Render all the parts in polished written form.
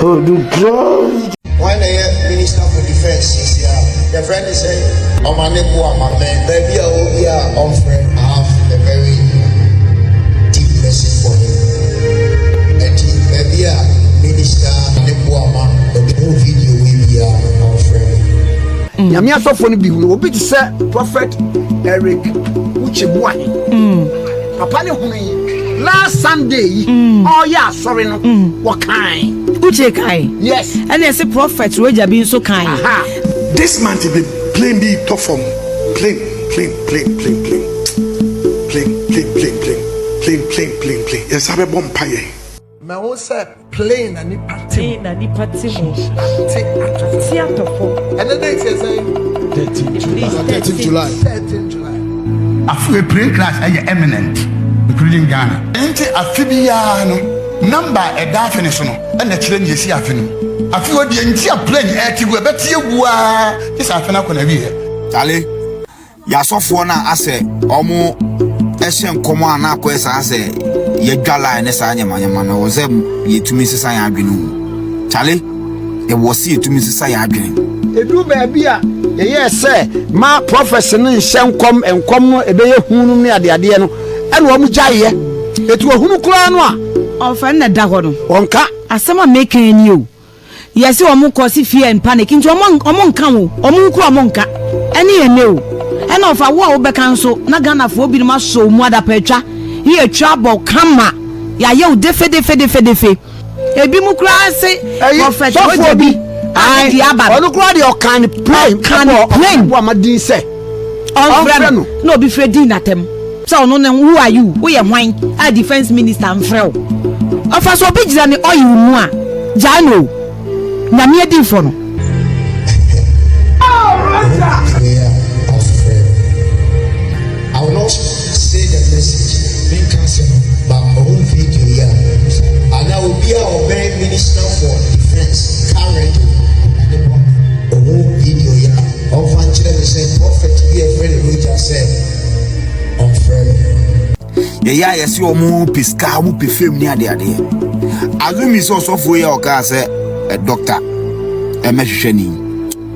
Oh, the drugs. When the Minister for Defense is here, the friend is saying, Omane Boamah, baby, I have a very deep message for him. And baby, Minister Boamah, the whole video will be our friend. Yamia so funny be will be to say Prophet Eric Uche Papa ne hunu last Sunday oh yeah sorry no what kind Uche kai yes and they say Prophet Roja being so kind. This man to be playing the top form playing yes have a bomb pie me won say playing and party na ni party mo theater for and the date is 13 July after prayer class eminent including Ghana enti afibia no number e da finish no and the children you see afinu afi odi enti a plane e ti go betie gua this afina ko na wi he ale ya sofo na ase omo ehye nkomo ana ko esa ase ye dwala ne sa nyamanyama na wo ze yetumi sesa ya adwene chale e wo si yetumi sesa ya adwene edu ba bia ye say ma professor no nhye enkom no ebe ye hunu ne ade no ene wo mu gyaye etu ohunu kura no a ofa na da ho no onka asema make ni o yesi omo cause fear and panic nti omo nka wo omo kura omo nka ene ye ne o ene ofa wo a wo beka nso na Ghana fo obi no ma so mu ada patwa ye trouble kama ya ye o defe ebi mu kura se Prophet Oja bi ai diaba onu kura de okan plane wo amadin se on friend no be fredi natem so no who are you who ye hwan a defense minister amfrel ofa so be gira ne oyi mu a jano na me edi fo no I will not say the message being cancelled, but my own video here. And I will be our very minister for defense currently. The whole video here. Of one children say, Prophet, be a friend of Roja said, on friend. Yeah, yes, you mu piska mu pefem ni ade. Azumi so for ya oka say a doctor e mehwehwe ni.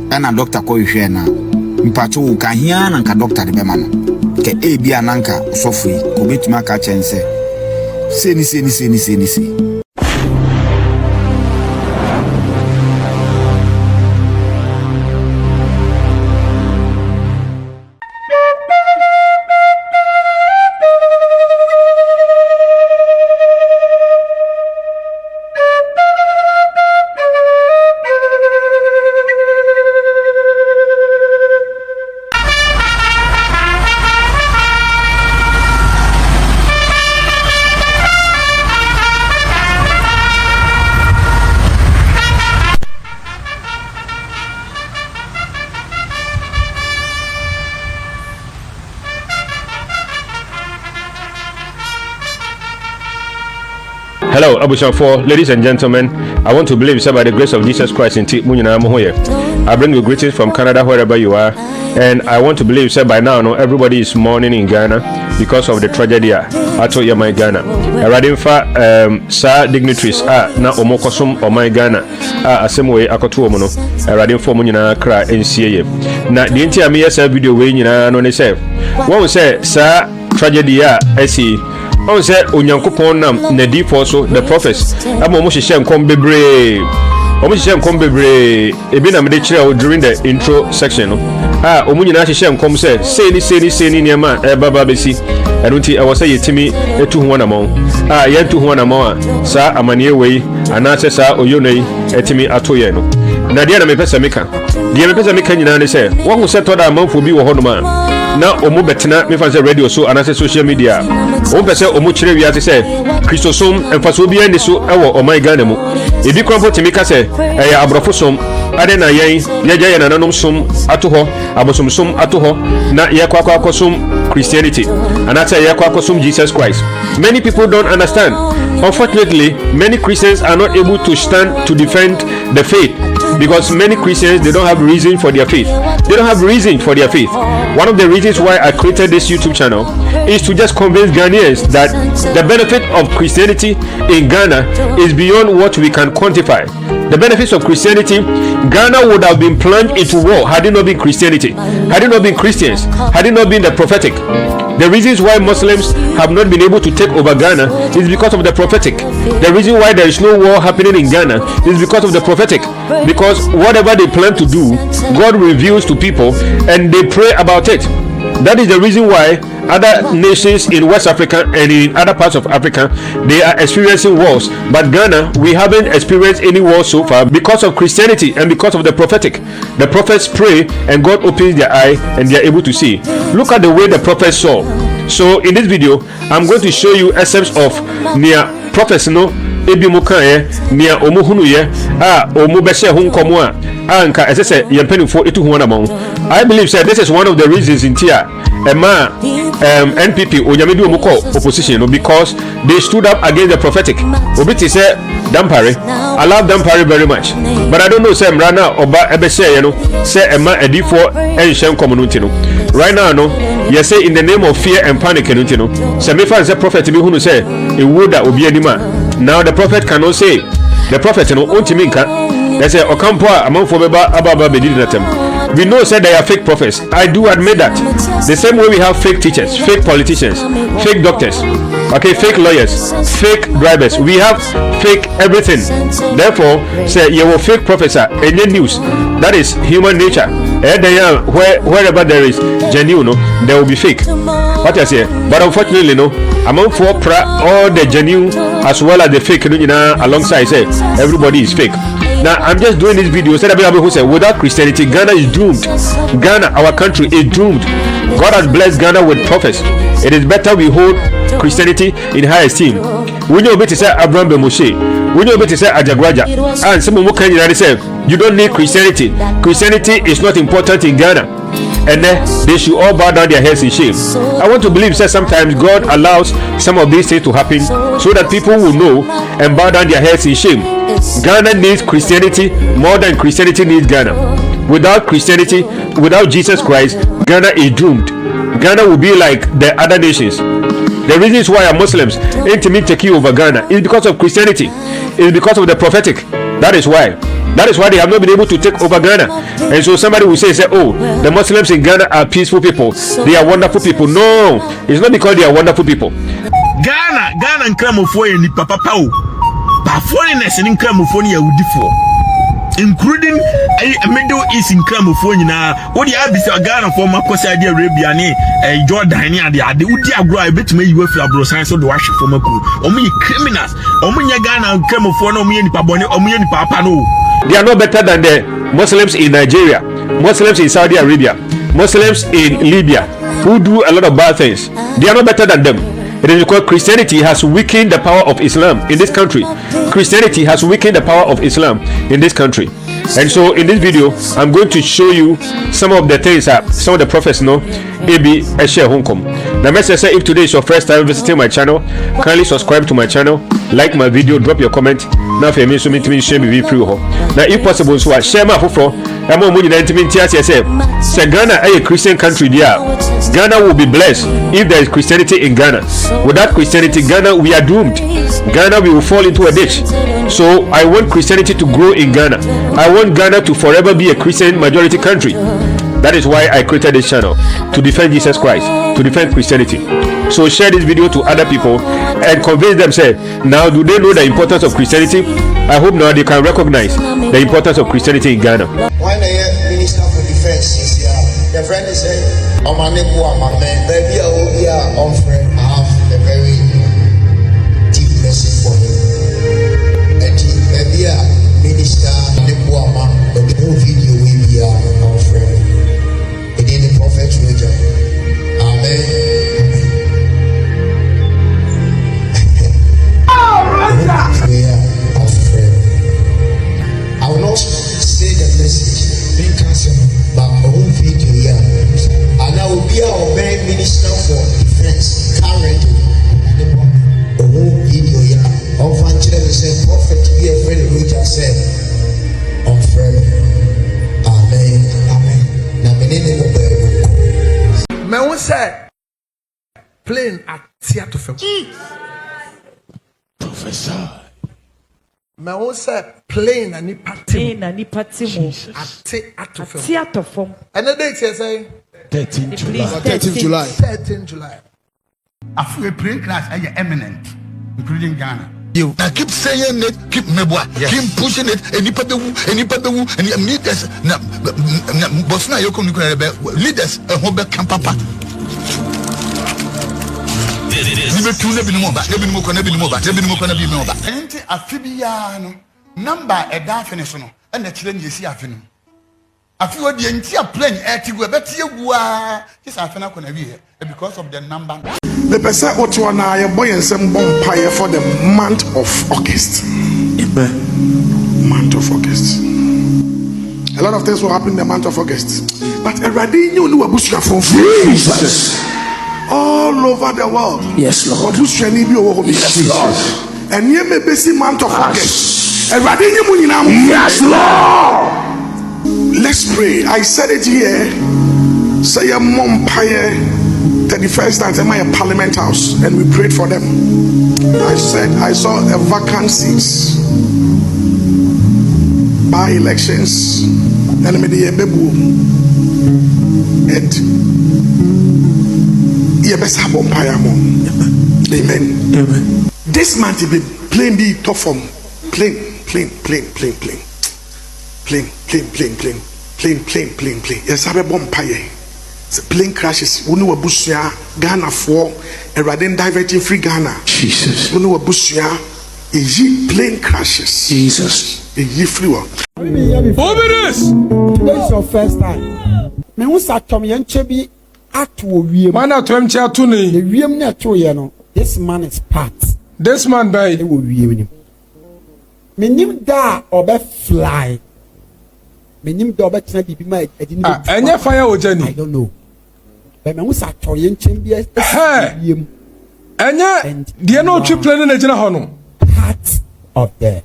Na doctor ko hwehwe na. Mpacho ka hia na nka doctor de be ma no. Ke ebi ananka osofu yi ko betuma ka chense. Seni. Hello, Abushan, ladies and gentlemen. I want to believe so by the grace of Jesus Christ in I bring you greetings from Canada, wherever you are, and I want to believe so by now, no, everybody is mourning in Ghana because of the tragedy at my Ghana. Riding for dignitaries na omokosum or my Ghana same way akoto omo no riding for munina kra NCA. Na the entire me video way nyina no ne say one say sir tragedy see. I say onyankopon nam na difo so the prophets am omo hihye nkom bebre ebi na me de kire during the intro section no omo nyina hihye nkom say ni niam baba besi eno nti e wo say yetimi etu ho na mo yentu ho na mo sa amane wei ana se sa oyonai etimi ato ye no na dia na me pesa meka nyina ne say wo ho se to da manfo bi wo ho no ma na omo betena me fanse radio so anase social media o pese omo kire wiase se Christosom emfaso bi ani so ewo Omane Ghana mu ebi kronfo timika se eya abrofosom ade na yen ye na nanom som atoho abosomsom atoho na ye kwakosom Christianity anata ye kwakosom Jesus Christ. Many people don't understand. Unfortunately, many Christians are not able to stand to defend the faith. because many Christians, they don't have reason for their faith. They don't have reason for their faith. One of the reasons why I created this YouTube channel is to just convince Ghanaians that the benefit of Christianity in Ghana is beyond what we can quantify. The benefits of Christianity, Ghana would have been plunged into war had it not been Christianity, had it not been Christians, had it not been the prophetic. The reasons why Muslims have not been able to take over Ghana is because of the prophetic. The reason why there is no war happening in Ghana is because of the prophetic. Because whatever they plan to do, God reveals to people and they pray about it. That is the reason why other nations in West Africa and in other parts of Africa, they are experiencing wars. But Ghana, we haven't experienced any war so far because of Christianity and because of the prophetic. The prophets pray and God opens their eye and they are able to see. Look at the way the prophets saw. So in this video, I'm going to show you excerpts of near prophets ebi mukaye near omuhunuye omubeshe hunkomo anka esese yempenifo etu ho namon. I believe say this is one of the reasons in tia NPP onyamedi omuko opposition because they stood up against the prophetic. Obiti say Dampare, I love Dampare very much, but I don't know say mrana oba ebeshe say ema edifo enshem community no. Right now no, you say in the name of fear and panic no. Say me fan say prophet bi hunu say e woda obi anima. Now the prophet cannot say the prophet no ontimi nka. They say okampo amanfo beba ababa bedidi natem. We know said they are fake prophets. I do admit that. The same way we have fake teachers, fake politicians, fake doctors, okay, fake lawyers, fake drivers. We have fake everything. Therefore, say you will fake prophets any news. That is human nature. Wherever there is genuine, there will be fake. What I say, but unfortunately, no. Among all the genuine as well as the fake, alongside say everybody is fake. Now I'm just doing this video so that people who say without Christianity Ghana is doomed. Ghana, our country, is doomed. God has blessed Ghana with prophets. It is better we hold Christianity in high esteem. We know better say Abraham Moshe. We know better say Ajagwaja. And some of you say you don't need Christianity. Christianity is not important in Ghana. And then they should all bow down their heads in shame. I want to believe that sometimes God allows some of these things to happen so that people will know and bow down their heads in shame. Ghana needs Christianity more than Christianity needs Ghana. Without Christianity, without Jesus Christ, Ghana is doomed. Ghana will be like the other nations. The reasons why Muslims intimate take over Ghana is because of Christianity. It's because of the prophetic. That is why. That is why they have not been able to take over Ghana. And so somebody will say, oh, the Muslims in Ghana are peaceful people. They are wonderful people. No, it's not because they are wonderful people. Ghana and Cramophonia ni papa pao. But foreigners in Cramophonia would differ. Including a Middle East in Cramophonia. What the Abyss of Ghana for Saudi Arabia, Jordan, the Udia grow a bit may you with your brosans of the wash for Maku. Only criminals. Only Ghana and Cramophonia, me and Paboni, or me and Papa no. They are no better than the Muslims in Nigeria, Muslims in Saudi Arabia, Muslims in Libya, who do a lot of bad things. They are no better than them. It is because Christianity has weakened the power of Islam in this country. Christianity has weakened the power of Islam in this country. And so in this video, I'm going to show you some of the things that some of the prophets know. Maybe I share Hong Kong. The message says, if today is your first time visiting my channel, kindly subscribe to my channel, like my video, drop your comment. Now if you mean so me share me free. Now if possible, so share my for. I'm on money 19 say Ghana is a Christian country there. Ghana will be blessed if there is Christianity in Ghana. Without Christianity, Ghana we are doomed. Ghana we will fall into a ditch. So I want Christianity to grow in Ghana. I want Ghana to forever be a Christian majority country. That is why I created this channel, to defend Jesus Christ, to defend Christianity. So share this video to other people and convince them, say, now do they know the importance of Christianity? I hope now they can recognize the importance of Christianity in Ghana. When the Minister for Defense is here, the friend is saying, Omane, Boamah, baby, I will be our friend. I have a very deep message for him. And baby, Minister Boamah, the whole video will be our friend. It is the Prophet Roja. Amen. We are our friend. I will not say the message, being cancelled, but a whole video here. And I will be our main minister for defense currently. A whole video here. Of Prophet Fire Oja said, on friend. say plane at theater film. Prophesied. Me won say plane and party. Na ni party mo. At theater film. Theater form. And the date you say 13 July. 13th July. 13 July. After a prayer class, I am eminent, including Ghana. You keep saying it, keep me boy, keep pushing it, and you put the and you need this. But now you come to leaders a whole back camp papa. Never two, never more, Enti afibiano number a definition and the children you see afternoon. I feel the entire plane at you, but you were just after because of the number. The person what you are now, your boy and some bonfire for the month of August. Month of August. A lot of things will happen in the month of August. But already you know about Jesus all over the world. Yes, Lord. Yes, Lord. And you may be see month of August. Already you know. Yes, Lord. Let's pray. I said it here. Say a bonfire. 31st night, am I a parliament house, and we prayed for them. I said I saw a vacancies by elections, and and amen. This month it be plain be top form, plain. Yes, I have a bonfire. Plane crashes. We know Obuasi Ghana for a radin diverting free Ghana. Jesus. We know Obuasi plane crashes. Jesus. Free one. Today is your first time. Me who start from Yanchebi act wo wiem. Man at Wemcha Tuni. The wiem na to ye no. This man is part. This man by e wo wiem. Me nim da obe fly. Me nim da obe tena bibi ma edini. Anya Fire Oja ni. I don't know. But me who start to Yanchebi wiem. Anya the no trip plane na jina hono. Part of the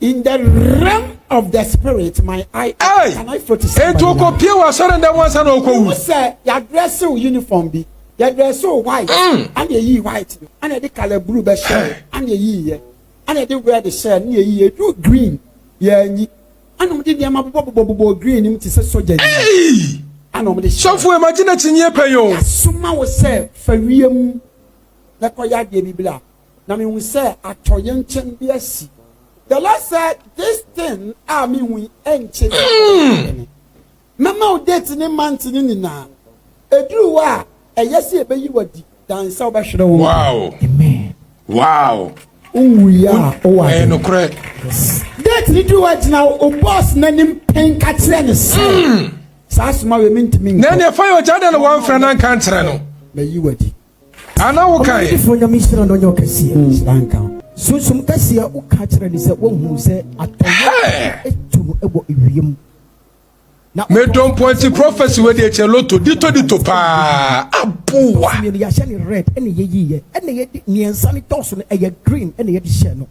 in the realm of the spirit, my eye can I float to somebody? It will compare with certain that ones and you say your dress so uniform be your dress so white and ye white and the color blue be shirt and ye and they wear the shirt ye do green and did the amabo green him to say soldier and the so for imagine that in ye pay you someone will say for real na koya de bibla na me will say atoyen chen biasi. The Lord said, this thing, I mean, we ain't changing. Mama, date in a month in now. A drew a yes, a baby would dance over. Wow. Amen. Wow. Oh, yeah. Oh, I know correct. That you do it now, oh, boss, name pain cats and Sass my women to me. Then you fire Jordan one friend and can't. May you would. I know okay. For your mission on your cassia, so some cassia who catch and is a woman who said, I to about him. Now, me don't point to prophecy where they tell to dito pa. Abu. I shall red any ye, and the near sunny toss a green and yet shell.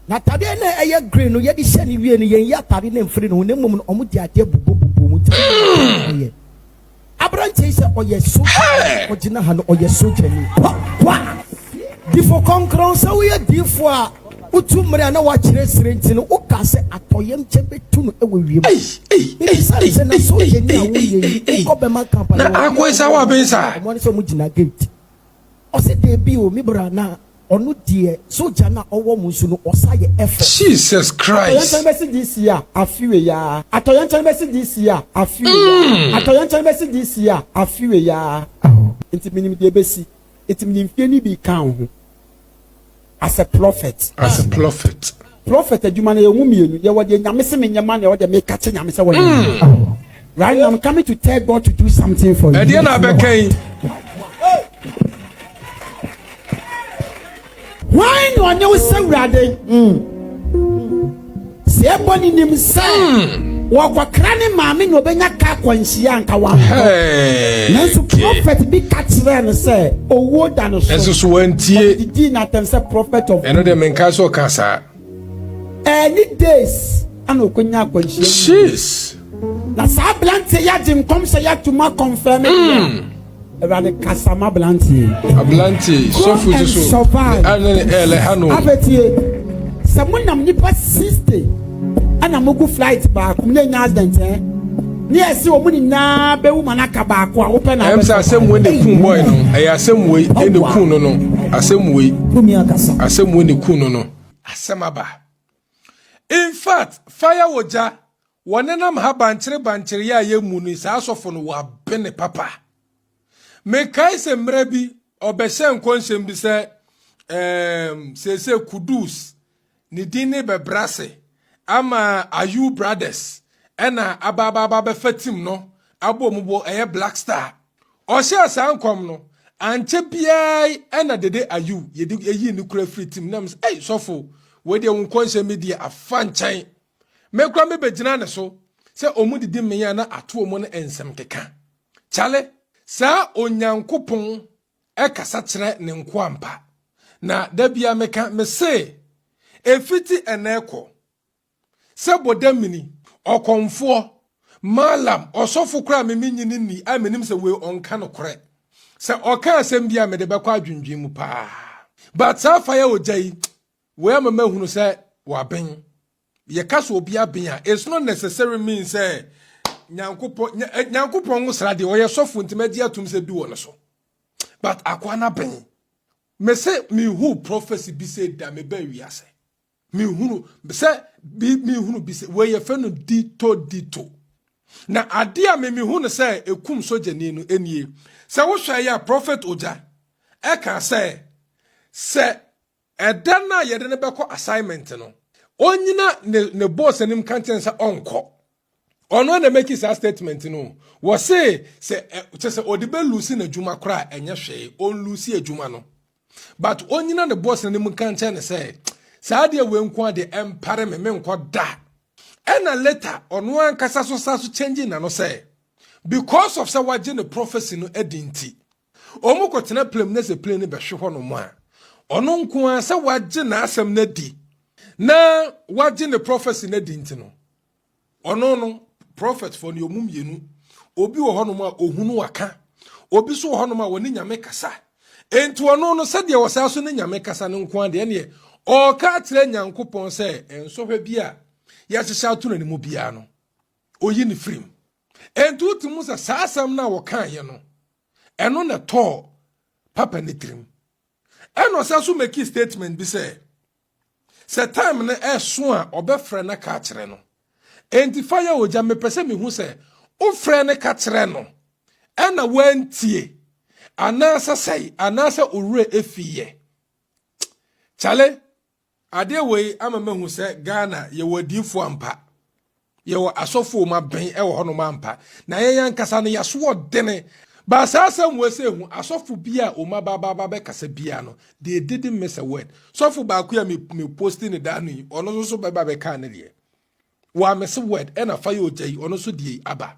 Not a green or yet shiny really yet I didn't friend when a woman on with the idea. Abrantes or yes, so or Jinahan or yes, so what? Before conquerors, so we are before Utumra no watch restaurants in Oka say Atoyem Chepe Tunu Ewi. I was our besa. One so much in a gate. Or said they be o Mibrana or no dear, so Jana or Womusuno or say effort. Jesus Christ. Atoyan message this year, a few ya. Atoyan message this year, a few ya. Atoyan message this year, a few ya. It's minimum de besi. It's minimum be count. As a prophet. As a prophet. Prophet, you man, you were the missing in your money or the make catching. Right now, I'm coming to tell God to do something for you. Why no one knows so ready? Say, bonny name, son. Walk cranny, mammy, no benya cap when she yank a one. Hey, prophet be catching and say, oh, what done? As so went ye, did not answer prophet of another man castle casa. Any days, I know when you she's Na sa blante ya jim kom se ya tuma confirm Everybody kasama blante. Blante so fuji so. Ele hanu. Abetie. Samunam nipa 60. Ana mogu flight back mne nya accident Ni esi wo muni na be wo manaka back a wo pe na. Em say asem we ne kun boy no. Eya asem we e ne kun no. Asem we. Tumi akasa. Asem we ne kun no. Asem aba. In fact, Fire Oja wonenam ha banchire ya yemu ni sa asofo no wa bene papa. Me kai se mrebi obehye nkonsem bi se se kudus ni dini be brase ama Ayu brothers ena ababa be fatim no abo mubo eye Black Star o se asankom no anche biai ena dede Ayu yedi eyi ni kura free team nam eh sofo we de nkonsem media afanchan me kura me begina ne so se omu didi me ya na ato omu no ensem keka chale sa onyankopon ekasa kire ne nkoampa na dabia meka me se efiti eneko se bodamini okonfo malam osofo kra me nyini ni amenim se we onka no kore se oka asem bia me de bekwa adwundwin mu pa but sa Fire Oja yi we amama hunu se waben ye kaso obi aben a it's not necessary mean say nyankopon ngusra de oye sofo ntimadi atum se bi wona so but akwana ben me se mi hu prophecy bi se da me ba wiase mi hunu bi se we ye fe no dito na ade a me hunu se ekum sojani no enie se wo hwa ya Prophet Oja e ka se edana ye de ne beko assignment no onyina ne boss anim kanten se onko ono na make his statement no wo se odibe lucy na juma kra enye hwe on lucy ejuma no but onyina ne boss anim kanten ne se saade we nko ade empare me nko da ena later ono ankasa so change na no say because of say waje ne prophecy no edinti omo kotena plem na se plane be hwe ho no mo a ono nko a say waje na asem na di na waje ne prophecy na edinti no ono no prophet for ne omum yenu obi wo ho no ma ohunu waka obi so ho no ma woni nyame kasa enti ono no se de wo sa so ne nyame kasa ne nko ade ne o ka tire nyankopon se enso hwe bia ya hyehyɛ ato na mu bia no oyi ne frim entu timu sa saasam na wo kan ye no eno na to papa ne trim eno sa so make statement bi se time na eso a obefre na ka kire no enti Fire Oja me pese me hu se o frɛ ne ka kire no ena wantie anasa sai anasa owure efiye chale ade we amama hu se Ghana ye wadifo ampa ye wo asofo ma ben e wo hono ma ampa na ye yankasa no yaso dene ba sasa mu se hu asofo bia o ma baba be kasa bia no they didn't miss a word sofo ba ku ya me posting ne da no yi ono so baba be ka ne de wa miss word e na Fire Oja yi ono so die aba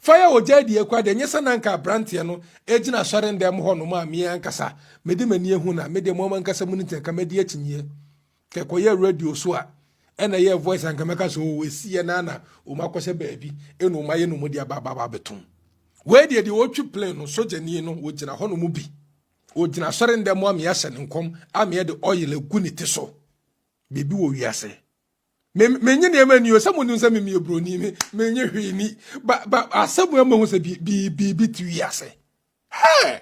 Fire Oja die kwa de nyesa nanka brantie no ejina sore ndem ho no ma me yankasa me de mani ehu na me de mo mankasa mu nte ka me de akinye ke koye radio so a ena ye voice anka meka so we sie na na o makose baabi enu ma ye no mu dia baba beton we de wotwi plane no sojani no wo gina ho no mu bi o gina sore ndem mo am ya hye nkom am ye de oil egu ni te so bebi wo wiase menye ne mani o samu nsa me ebroni menye hwini ba asamu am hu se bi ti wiase he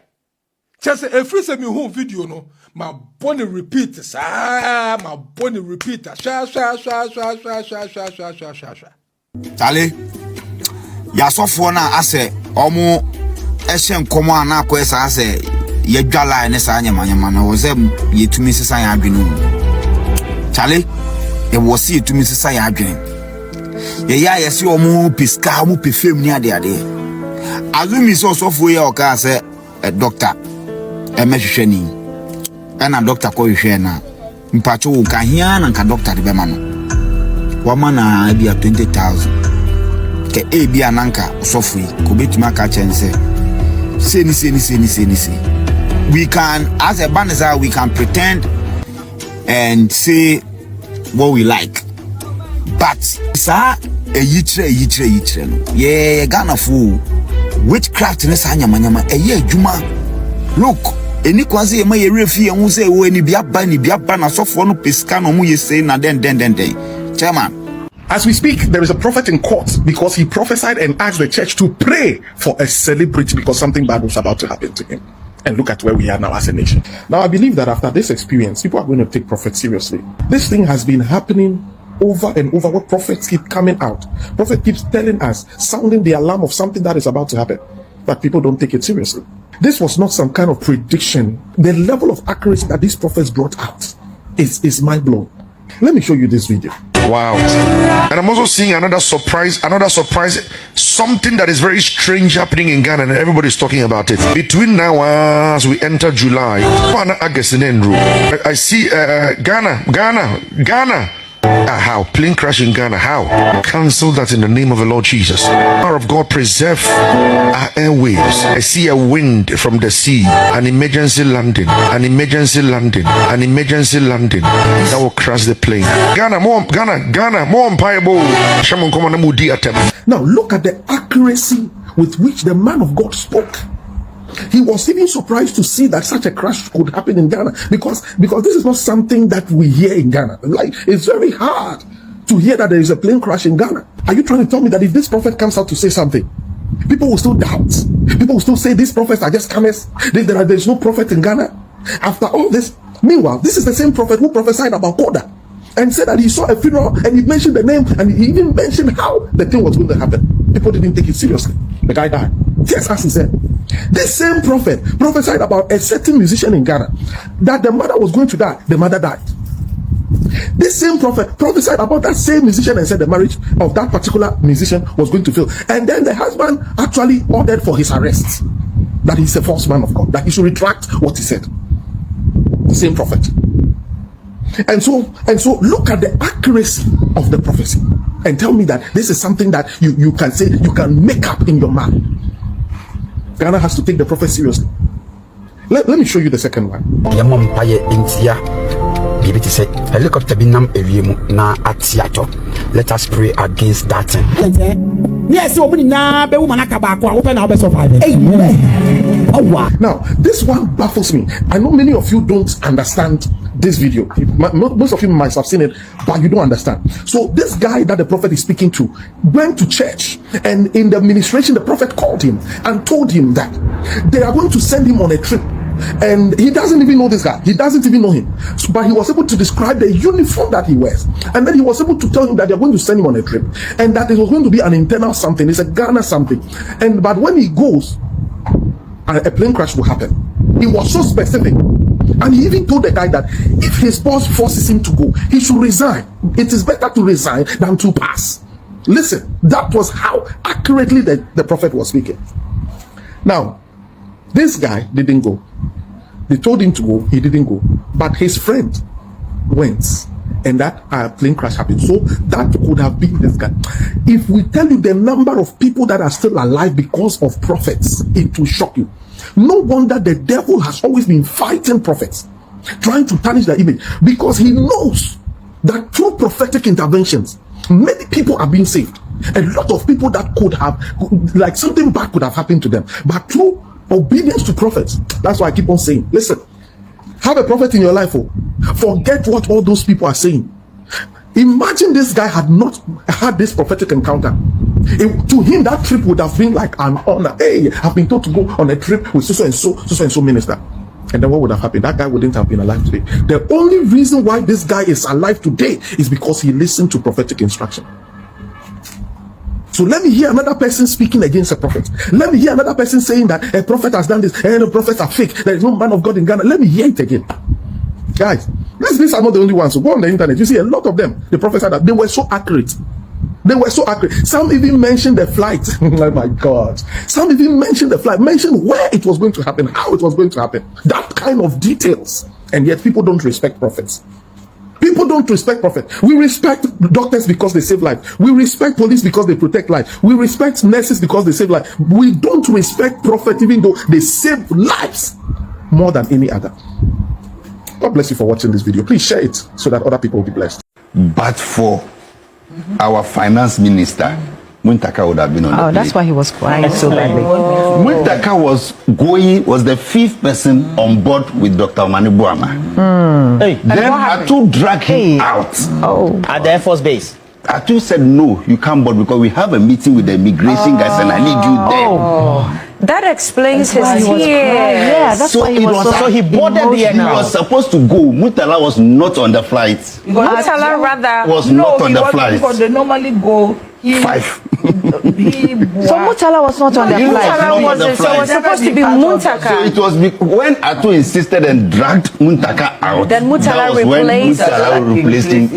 chese efri se mi hu video no ma boni repeat sa ma boni repeat sha Tale ya sofo na ase omo ehye nkomo ana ko esa ase ye dwala ne sa nyama na wo se yetumi sesa ya adwene Tale e wo se yetumi sesa ya adwene ye ya yesi omo piska omo pefem ni ade azumi so sofo ye o ka ase doctor emehwehwani ana doctor ko hwehwe na mpacho wo ka hia na nka doctor de bema no wama na bia 20,000 ke e bia nanka sofo yi ko betuma ka chense seni we can as a banza we can pretend and say what we like But sa a yitre no. Yeah, Ghana fool. Witchcraft in this anyamanyama a ye juma. Look, any quasi ma ye refi and say oh any biaba na so for no pescano mu ye say na den. Chairman. As we speak, there is a prophet in court because he prophesied and asked the church to pray for a celebrity because something bad was about to happen to him. And look at where we are now as a nation. Now, I believe that after this experience, people are going to take prophets seriously. This thing has been happening over and over where prophets keep coming out. Prophet keeps telling us, sounding the alarm of something that is about to happen. But people don't take it seriously. This was not some kind of prediction. The level of accuracy that these prophets brought out is mind-blowing. Let me show you this video. Wow. And I'm also seeing another surprise, something that is very strange happening in Ghana, and everybody's talking about it. Between now as we enter July, August and enroute, I see Ghana. How? Plane crash in Ghana. How? Cancel that in the name of the Lord Jesus. Power of God preserve our airwaves. I see a wind from the sea, an emergency landing that will crash the plane. Ghana, more unpiable. Now look at the accuracy with which the man of God spoke. He was even surprised to see that such a crash could happen in Ghana because this is not something that we hear in Ghana. Like, it's very hard to hear that there is a plane crash in Ghana. Are you trying to tell me that if this prophet comes out to say something, people will still doubt? People will still say these prophets are just scammers. There is no prophet in Ghana. After all this, meanwhile, this is the same prophet who prophesied about Koda and said that he saw a funeral and he mentioned the name and he even mentioned how the thing was going to happen. People didn't take it seriously. The guy died. Yes, as he said. This same prophet prophesied about a certain musician in Ghana that the mother was going to die. The mother died. This same prophet prophesied about that same musician and said the marriage of that particular musician was going to fail. And then the husband actually ordered for his arrest. That he's a false man of God. That he should retract what he said. The same prophet. And so look at the accuracy of the prophecy and tell me that this is something that you can say, you can make up in your mind. Ghana has to take the prophet seriously. Let me show you the second one. Let us pray against that thing. Yes, now, this one baffles me. I know many of you don't understand this video. Most of you might have seen it, but you don't understand. So this guy that the prophet is speaking to went to church, and in the administration, the prophet called him and told him that they are going to send him on a trip. And he doesn't even know this guy. He doesn't even know him. So, but he was able to describe the uniform that he wears. And then he was able to tell him that they're going to send him on a trip. And that it was going to be an internal something. It's a Ghana something. But when he goes, a plane crash will happen. He was so specific. And he even told the guy that if his boss forces him to go, he should resign. It is better to resign than to pass. Listen, that was how accurately the prophet was speaking. Now, this guy didn't go. They told him to go, he didn't go. But his friend went, and that plane crash happened. So that could have been this guy. If we tell you the number of people that are still alive because of prophets, it will shock you. No wonder the devil has always been fighting prophets, trying to tarnish their image, because he knows that through prophetic interventions, many people are being saved. A lot of people that could have, like something bad could have happened to them. But through obedience to prophets, that's why I keep on saying, listen, have a prophet in your life. Forget what all those people are saying. Imagine this guy had not had this prophetic encounter. To him, that trip would have been like an honor. Hey, I've been told to go on a trip with so and so minister. And then what would have happened? That guy wouldn't have been alive today. The only reason why this guy is alive today is because he listened to prophetic instruction. So let me hear another person speaking against a prophet. Let me hear another person saying that a prophet has done this and the prophets are fake. There is no man of God in Ghana. Let me hear it again. Guys, these are not the only ones. So go on the internet. You see a lot of them. The prophets said that they were so accurate. They were so accurate. Some even mentioned the flight. Oh my God. Some even mentioned the flight. Mentioned where it was going to happen. How it was going to happen. That kind of details. And yet people don't respect prophets. People don't respect prophets. We respect doctors because they save life. We respect police because they protect life. We respect nurses because they save life. We don't respect prophets even though they save lives more than any other. God bless you for watching this video. Please share it so that other people will be blessed. But for our finance minister, Muntaka, would have been on the plane. That's why he was crying so badly. Muntaka was the 5th person on board with Dr. Omane Boamah. Then Atu dragged him out at the Air Force base. Atu said, no, you can't board because we have a meeting with the immigration guys and I need you there. That explains his tears. Yeah, that's so why he was so he boarded the aircraft. He was supposed to go. Murtala was not on the flight. Murtala rather was not on the flight. Because they normally go 5. So Murtala was not on the flight. Murtala wasn't. So it was supposed to be Muntaka. So it was when Atu insisted and dragged Muntaka out. Then Murtala replaced him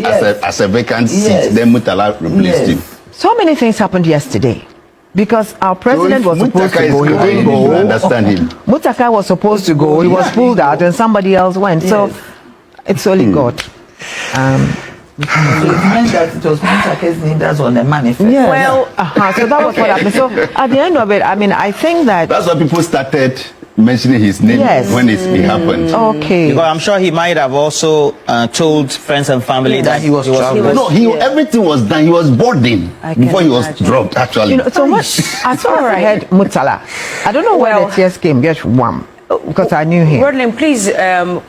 as a vacant seat. Then Murtala replaced him. So many things happened yesterday. Because our president was supposed to go. You understand him. Mutaka was supposed to go. He was pulled out and somebody else went. So it's only God. So it meant that it was Mutaka's name that's on the manifest. Yeah. Well, so that was what happened. So at the end of it, I mean, I think that's why people started mentioning his name when it happened. Okay. Because I'm sure he might have also told friends and family that he was traveling. Everything was done. He was boarding before he was dropped, actually. So much. As far as I heard Murtala, I don't know where the tears came. Just one. Because I knew him. Rodlin, please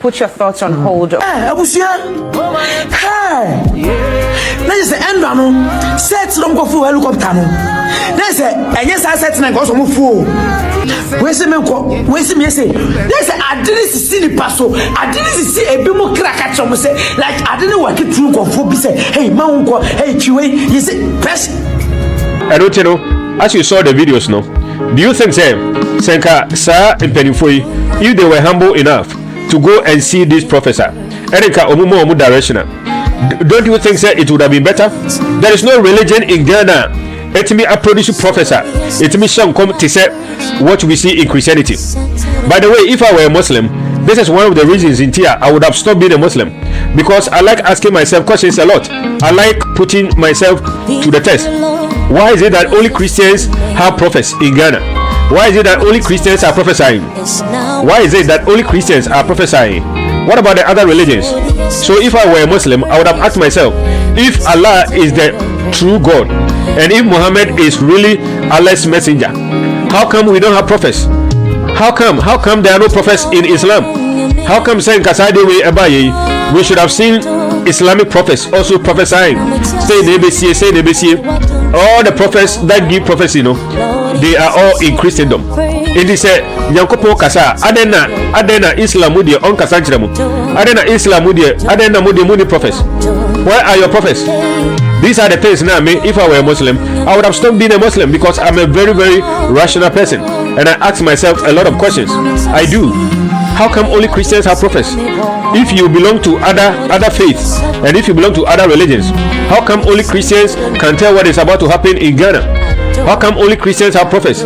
put your thoughts on hold. Let's say, Andano, set don't go for helicopter. Let's say, and yes, I said, and I got some fool. Where's the man? Where's me? Say, let's say, I didn't see the passo. I didn't see a bit more crack at some say, like, I didn't work it through. Go for say, hey, man, hey, Chewy, you say, best. I don't know, as you saw the videos, no? Do you think, Senka, Sir, and Pennyfoy, if they were humble enough to go and see this professor, Erika Omumo directional, don't you think, sir, it would have been better? There is no religion in Ghana. It me a produce professor. It me some come to say what we see in Christianity. By the way, if I were a Muslim, this is one of the reasons in here I would have stopped being a Muslim, because I like asking myself questions a lot. I like putting myself to the test. Why is it that only Christians have prophets in Ghana? Why is it that only Christians are prophesying? Why is it that only Christians are prophesying? What about the other religions? So if I were a Muslim, I would have asked myself, if Allah is the true God, and if Muhammad is really Allah's messenger, how come we don't have prophets? How come there are no prophets in Islam? How come saying Kasadiwe Abaye, we should have seen Islamic prophets also prophesying? Say Nebesie. All the prophets that give prophecy, they are all in Christendom. It is a Yankopo Kasa, Adena Islam Mudi on Kasanchramu, Adena Islam Mudi, Adena Mudi prophets. Where are your prophets? These are the things now. If I were a Muslim, I would have stopped being a Muslim, because I'm a very, very rational person and I ask myself a lot of questions. I do. How come only Christians have prophets? If you belong to other faiths and if you belong to other religions, how come only Christians can tell what is about to happen in Ghana? How come only Christians have prophets?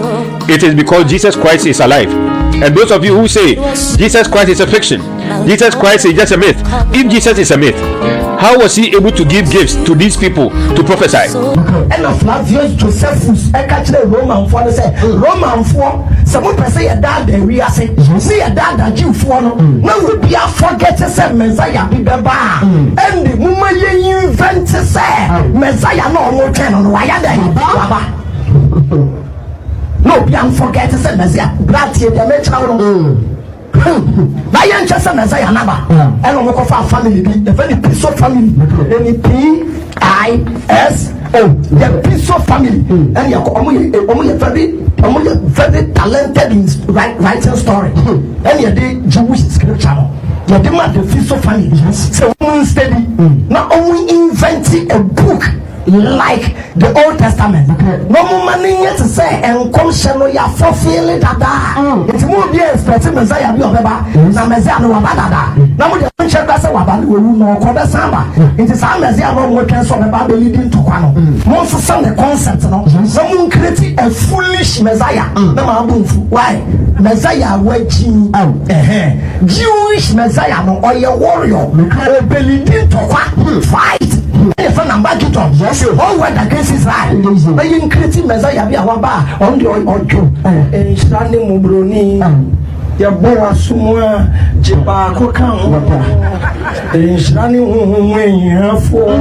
It is because Jesus Christ is alive. And those of you who say Jesus Christ is a fiction, Jesus Christ is just a myth, if Jesus is a myth, how was he able to give gifts to these people to prophesy? And of Flavius Josephus, I catch the Roman for the say Roman for someone say a dad and we are saying see a dad that you for no we be a forget to say Messiah be the bar and the woman you invent to say Messiah no more turn on why are they no be am forget to say Messiah bratie the mecha Bayan Chasa Messiah Naba and on our family the very piece of family P-I-S-O the piece of family and you're very talented in writing story and you're the Jewish scripture you're the man the piece of family so woman steady not only inventing a book like the Old Testament. No more to say and come shall you fulfill it at that. It's more be expecting Messiah be over. Now Messiah no abada. Now the ancient person wabali will no koda samba. It is our Messiah no more can so about leading to Kwano. Most of some the concept no. Someone create a foolish Messiah. No why? Messiah waiting. Jewish Messiah no or your warrior. Leading to fight. If I'm back to talk, all what against Israel, but you creating Messiah be a waba on the audio and standing Mubroni, your Boa Sumwa, Jiba Kokam, and standing when you have for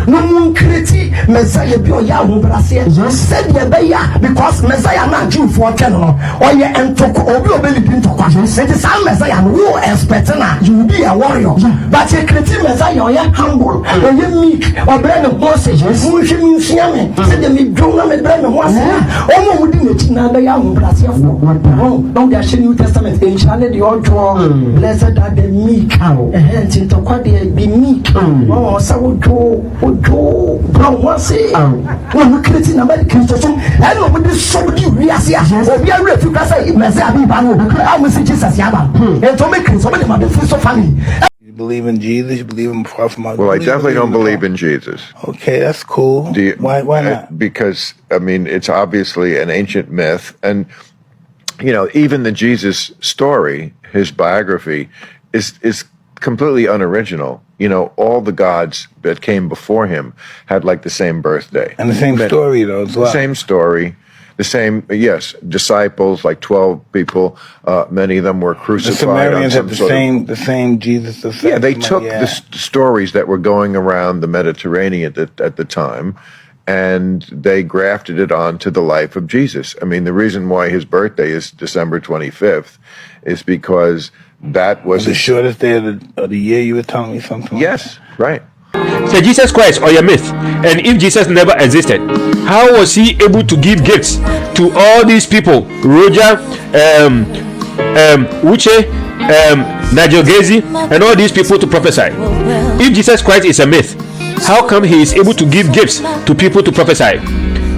no one critic Messiah be or Yahu Brasia. Said the Baya because Messiah not Jew for Canon or ye and Toko or you really been to question. Said the same Messiah who expect you will be a warrior. But a critic Messiah or humble or you meek or brand of messages. Who should mean Siaman? Said the meek drone and brand of one. Oh, who didn't know the Yahu Brasia. Don't there New Testament in Charlotte the old draw. Blessed are the meek. And into what they be meek. Oh, so Joe, Brown was say, when we create in American system, I know what this so you we are here. We are ready to say, Messiah, I will say Jesus Yaba. And to make somebody my first family. You believe in Jesus? You believe in Prophet Muhammad? Well, I definitely don't believe in Jesus. Okay, that's cool. Why not? Because, I mean, it's obviously an ancient myth. And, you know, even the Jesus story, his biography, is completely unoriginal. You know, all the gods that came before him had like the same birthday. And the same story, though, as well. The same story. The same, yes, disciples, like 12 people. Many of them were crucified. The Sumerians had the same Jesus. Yeah, they took the stories that were going around the Mediterranean at the time, and they grafted it onto the life of Jesus. I mean, the reason why his birthday is December 25th is because that was the shortest day of the year. You were telling me something. Yes, right. Say Jesus Christ or your myth. And if Jesus never existed, how was he able to give gifts to all these people? Roja, Uche, Nigel Gaisie, and all these people to prophesy. If Jesus Christ is a myth, how come he is able to give gifts to people to prophesy?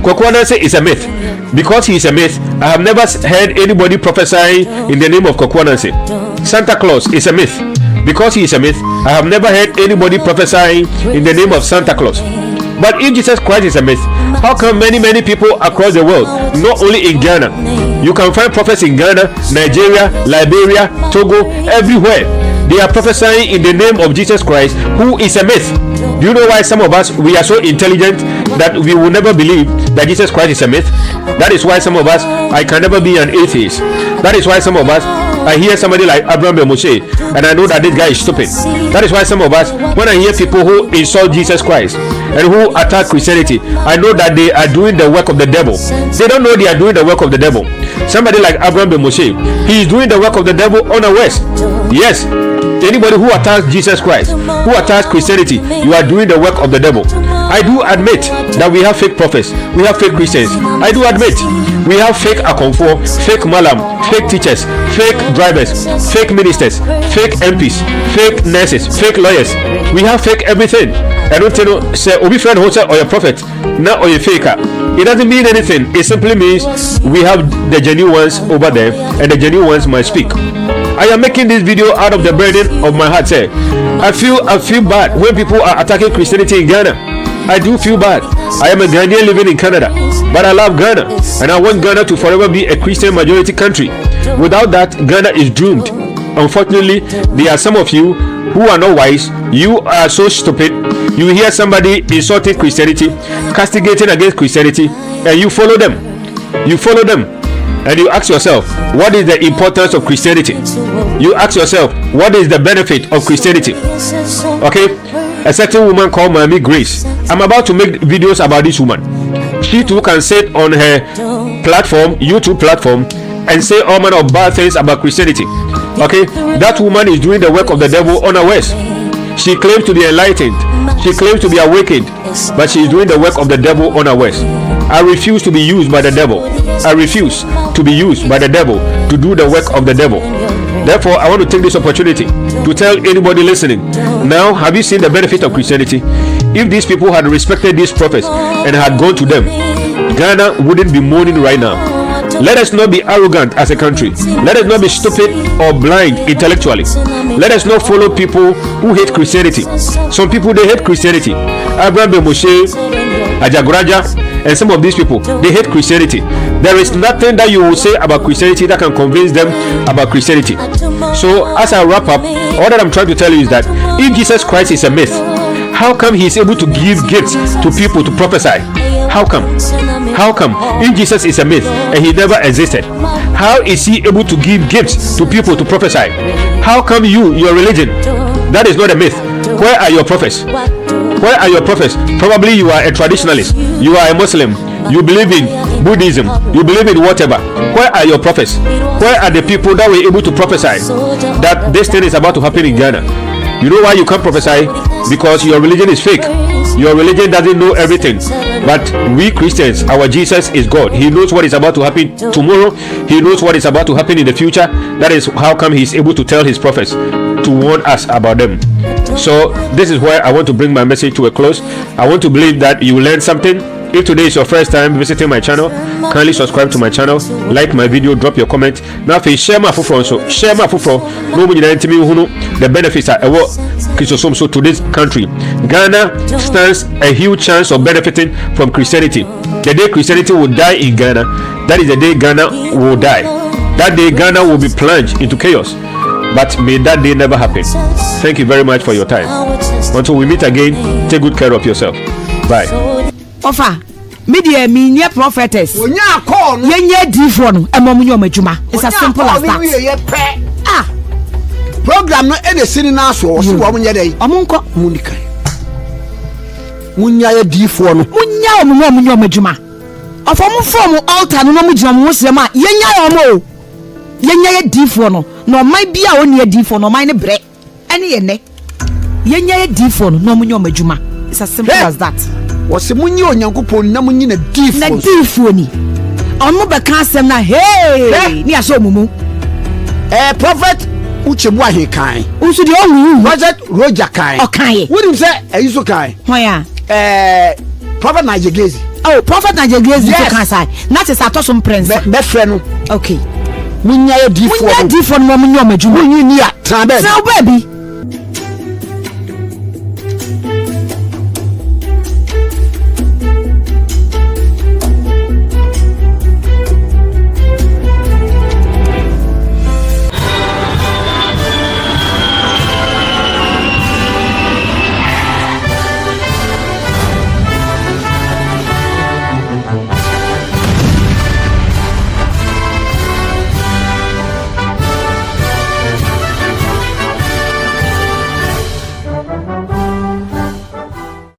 Kokwananse is a myth. Because he is a myth, I have never heard anybody prophesy in the name of Kokwananse. Santa Claus is a myth. Because he is a myth, I have never heard anybody prophesying in the name of Santa Claus. But if Jesus Christ is a myth, how come many people across the world, not only in Ghana, you can find prophets in Ghana, Nigeria, Liberia, Togo, everywhere. They are prophesying in the name of Jesus Christ, who is a myth. Do you know why some of us, we are so intelligent that we will never believe that Jesus Christ is a myth? That is why some of us, I can never be an atheist. That is why some of us, I hear somebody like Abraham Moshe, and I know that this guy is stupid. That is why some of us, when I hear people who insult Jesus Christ and who attack Christianity, I know that they are doing the work of the devil. They don't know they are doing the work of the devil. Somebody like Abraham Moshe, he is doing the work of the devil unawares. Yes. Anybody who attacks Jesus Christ, who attacks Christianity, you are doing the work of the devil. I do admit that we have fake prophets, we have fake Christians. I do admit we have fake akonfo, fake malam, fake teachers, fake drivers, fake ministers, fake MPs, fake nurses, fake lawyers. We have fake everything. I don't tell you, say, Obi friend hotel or your prophet, not or your faker. It doesn't mean anything. It simply means we have the genuine ones over there, and the genuine ones might speak. I am making this video out of the burden of my heart. Say, I feel bad when people are attacking Christianity in Ghana. I do feel bad. I am a Ghanaian living in Canada, but I love Ghana, and I want Ghana to forever be a Christian majority country. Without that, Ghana is doomed. Unfortunately, there are some of you who are not wise. You are so stupid. You hear somebody insulting Christianity, castigating against Christianity, and you follow them. You follow them. And you ask yourself, what is the importance of Christianity? You ask yourself, what is the benefit of Christianity? Okay, a certain woman called Miami Grace. I'm about to make videos about this woman. She too can sit on her platform, YouTube platform, and say all manner of bad things about Christianity. Okay, that woman is doing the work of the devil unawares. She claims to be enlightened. She claims to be awakened, but she is doing the work of the devil unawares. I refuse to be used by the devil. I refuse to be used by the devil to do the work of the devil. Therefore, I want to take this opportunity to tell anybody listening. Now, have you seen the benefit of Christianity? If these people had respected these prophets and had gone to them, Ghana wouldn't be mourning right now. Let us not be arrogant as a country. Let us not be stupid or blind intellectually. Let us not follow people who hate Christianity. Some people, they hate Christianity. Abraham Moshe, Ajaguraja, and some of these people, they hate Christianity. There is nothing that you will say about Christianity that can convince them about Christianity. So as I wrap up, all that I'm trying to tell you is that if Jesus Christ is a myth, how come he is able to give gifts to people to prophesy? How come? How come? If Jesus is a myth and he never existed, how is he able to give gifts to people to prophesy? How come your religion, that is not a myth? Where are your prophets? Where are your prophets? Probably you are a traditionalist, you are a Muslim, you believe in Buddhism, you believe in whatever. Where are your prophets? Where are the people that were able to prophesy that this thing is about to happen in Ghana? You know why you can't prophesy? Because your religion is fake. Your religion doesn't know everything. But we Christians, our Jesus is God. He knows what is about to happen tomorrow. He knows what is about to happen in the future. That is how come he's able to tell his prophets to warn us about them. So this is where I want to bring my message to a close. I want to believe that you learned something. If today is your first time visiting my channel, kindly subscribe to my channel, like my video, drop your comment. Now if you share my fufro, so share my fufro. No one the benefits are so to this country. Ghana stands a huge chance of benefiting from Christianity. The day Christianity will die in Ghana, that is the day Ghana will die. That day Ghana will be plunged into chaos. But may that day never happen. Thank you very much for your time. Until we meet again, take good care of yourself. Bye. Ofa media me prophetess onya call no yenye difo no emom nyo majuma. It's as simple as that. Program no e de sini na so so wo nye dey omonko munika munya ye difo no munya omom nyo majuma ofa mo form altar no mo gina mo srem a yenya yo mo yenya ye difo no no man bia woni ye difo no man ne bre ene ye ne yenya ye difo no mo nyo majuma. It's as simple as that. Wose munyi onyankopon na munyi na difo ni onmo be ka asem na hey ni aso mumu prophet Uche Buahi kan usu de owu Roja kan o kan ye wouldn't say ayiso kan hoya Prophet Nigel Gaisie. Oh, Prophet Nigel Gaisie to kan sai na te satosom prince be frɛ no okay munya ye difo no mo nyo majuma munyi ni a tran be baby